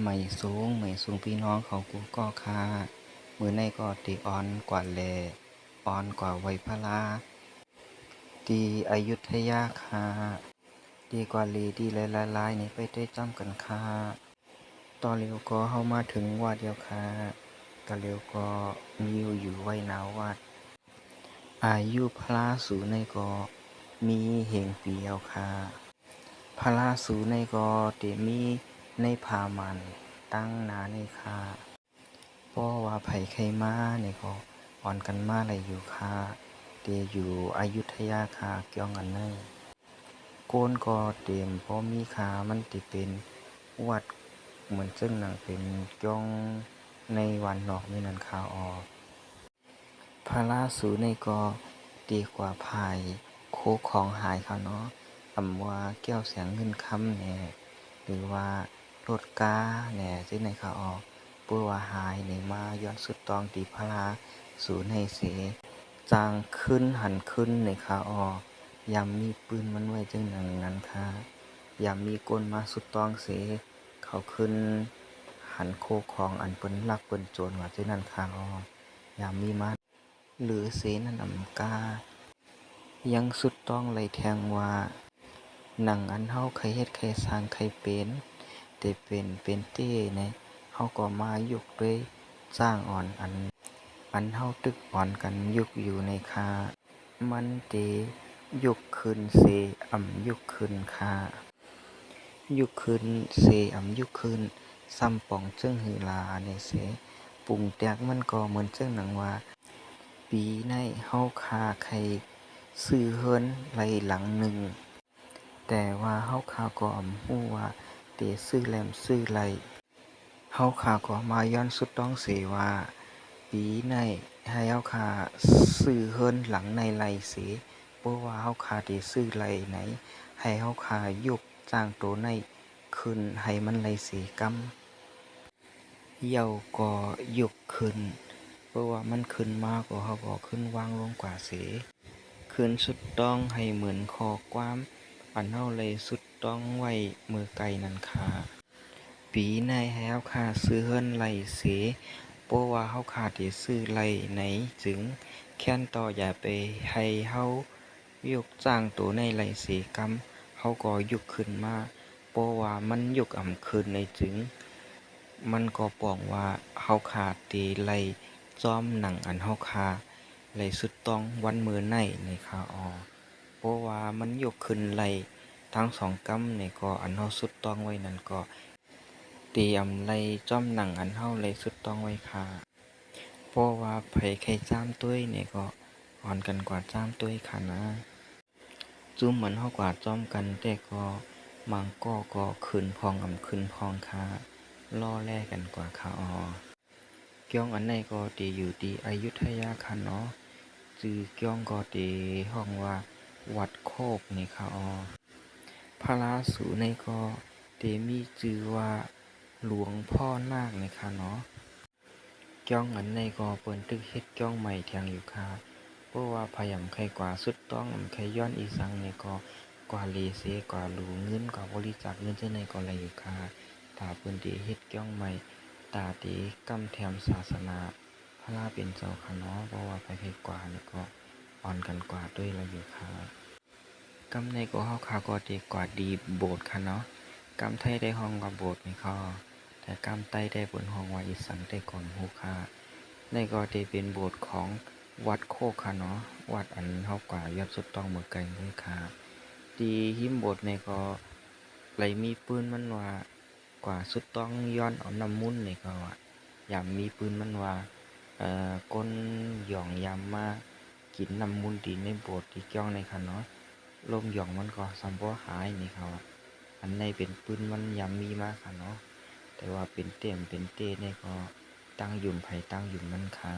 ไม่สูงพี่น้องเขากูก็คามือในก็ตีอ่อนกว่าแลอ่อนกว่าไวยพลาตีอยุธยาคาดีกว่าลีดีหลายๆนี่ไปได้จำกันคาต่อเร็วก็เข้ามาถึงวัดเดียวคาต่อเร็วก็มีอยู่ไว้นาววัดอายุพระสูในก็มีเหงปีเอาคาพระสูในก็เตมีในพามันตั้งนาในคาเพราะว่าไผไขมาเนี่ยก็อ่อนกันมาเลยอยู่คาเตอยู่อยุธยาคาเกี่ยวกันเนยโกนก็เต็มเพราะมีคามันติเป็นวัดเหมือนซึ่งหนังเป็นจ้องในวันนอกไม่นันคาออกพระราสูในก็ดีกว่าภายโคของหายเขาเนาะคำว่าแก้วแสงเงินคำแน่หรือว่ารถกาแหน่ที่ในขาออกปื้อว่าหายในมาย้อนสุดตองตีพระราสูในเสจางขึ้นหันขึ้นในขาออกยามมีปืนมันไว้จึงหนังนั้นค่ะยามมีกลมาสุดตองเสเขาขึ้นหันโคของอันเปิ้นลักเปิ้นโจรว่าจึงนั้นค่ะออกยามมีมาหรือเสนันอำกายังสุดต้องเลยแทงว่าหนังอันเฮาใครเฮ็ดใครสร้างใครเป็นแต่เป็นเต้เนี่ยเฮาก็มายกด้วยจ้างอ่อนอันเฮาตึกอ่อนกันยุกอยู่ในคามันเตยุกขึ้นเสยุกขึ้นคายุกขึ้นเสยุกขึ้นซ้ำป่องเจิ้งหือลาในเสปรุงแตกมันก็เหมือนเจิ้งหนังว่าปีในเฮาคาใครซื้อเฮิรนไหลหลังหนึ่งแต่ว่าเฮาคาก็ฮู้ว่าเตซื้อแลมซื้อไหลเฮาคาก็มาย้อนสุดต้องเสว่าปีในให้เฮาคาซื้อเฮิรนหลังในไหลเสเพราะว่าเฮาคาเตซื้อไหลไหนให้เฮาคายกจ้างโตในขึ้นให้มันไหลเสกำเหี่ยวก็ยกขึ้นเพราะว่ามันขึ้นมาก็เฮาก็ขึ้นวางลงกว่าเสขึ้นสุดต้องให้เหมือนคอความอันเฮาเลยสุดต้องไว้มือไกลนั่นค่ะปีในให้เฮาคาซื้อเฮิรนไหลเสเพราะว่าเฮาคาสิซื้อไหลไหนจึงแค้นต่ออย่าไปให้เฮายกจ้างโตในไหลเสกำเฮาก็ยกขึ้นมาเพราะว่ามันยกขึ้นในจึงมันก็ป้องว่าเฮาคาติไหลจ้อมหนังอันเฮาคาไหลสุดต้องวันมื้อในค่ะเพราะว่ามันยกขึ้นไหลทั้งสองกำนี่ก็อันเฮาสุดต้องไว้นั่นก็เตรียมไหลจ้อมหนังอันเฮาไหลสุดต้องไว้ค่ะเพราะว่าไผใครจ้ามตุ้ยนี่ก็อ่อนกันกว่าจ้ามตุ้ยค่ะนะจุ้มเหมือนเฮากว่าจ้อมกันแต่ก็มังก็ขึ้นพองขึ้นพองค่ะล่อแลกันกว่าค่ะเกี้ยงอันไหนก็ตีอยู่ที่อยุธยาค่ะเนาะจื่อเกี้ยงก็ตีห้องว่าวัดโคกนี่ค่ะพระราสูในก็เตมีชื่อว่าหลวงพ่อนาคนี่ค่ะเนาะเกี้ยงอันในก็เปิ้นตึกเฮ็ดเกี้ยงใหม่แทงอยู่ค่ะเพราะว่าพยายามใครกว่าสุดต้องใครย้อนอีสังนี่ก็กว่าเลเซกว่าหลูเงินกว่าบริจาคเงินจังได๋ก็ไหลอยู่ค่ะถ้าเพิ่นได้เฮ็ดเกี้ยงใหม่ตาติกำแถมศาสนาพระเป็นเจ้าค่ะเนาะเพราะว่าไปไผกว่านี่ก็อ่อนกันกว่าด้วยละอยู่ค่ะกำในก็เฮาค่ะก็ดีกว่าดีโบสถ์ค่ะเนาะกำไทยได้ฮ้องว่าโบสถ์นี่ค่ะแต่กำไต้ได้เปิ้นฮ้องว่าอีสังแต่ก่อนฮู้ค่ะในก็ได้เป็นโบสถ์ของวัดโคกค่ะเนาะวัดอันเฮากว่ายอดสุดต้องเมือไกลเลยค่ะที่หิมโบสถ์นี่ก็ไหลมีปืนมันว่ากว่าสุดต้องย้อนเอาน้ำมุนต์นี่ก็ว่ายามมีปืนมันว่าก้นหย่องยามมากินน้ำมุนต์ที่ในโบสถ์ที่เกี่ยวในค่ะเนาะลมหย่องมันก็สัมบ่หายนี่ครับอันในเป็นปืนมันยามมีมาค่ะเนาะแต่ว่าเป็นเต็มเป็นเต้นี่ก็ตั้งยุ่มไผตั้งยุ่มมันค่ะ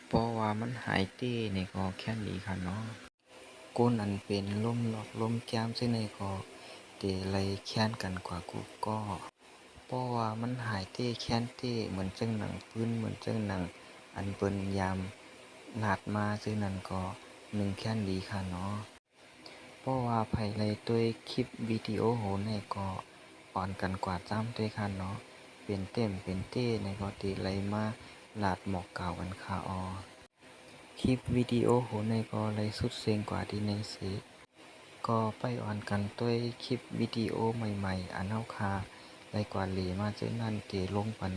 เพราะว่ามันหายเต้นี่ก็แค่นี้ค่ะเนาะก้นอันเป็นลมหลอกลมแก้มซึ่งในก็เตไลแค้นกันกว่ากูก็เพราะว่ามันหายเต้แค้นเต้เหมือนจังหนังปืนเหมือนจังหนังอันเปิ้นยามลาดมาซึ่งนั้นก็หนึ่งแค้นดีค่ะเนาะเพราะว่าไผไลด้วยคลิปวิดีโอโหนก็อ่อนกันกว่าจ้ำด้วยค่ะเนาะ เป็นเต็มเป็นเต้ในก็ติไหลมาลาดหมอกเก่าอันคาออคลิปวิดีโอโหในก็ไหลสุดเซ็งกว่าที่ในสิก็ไปอ่อนกันด้วยคลิปวิดีโอใหม่ๆอันเฮาคาไหลกว่าเหลมาเจอนั่นเตลงปัน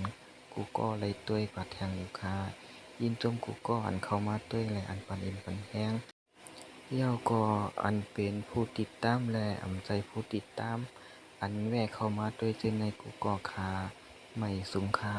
กูก็ไหลต้วยกว่าแทงอยู่คายินจมกูก็อันเข้ามาต้วยไหลอันปันอินปันแห้งเย้าก็อันเป็นผู้ติดตามและอำใจผู้ติดตามอันแวะเข้ามาด้วยเจอในกูก็คาไม่สุงคา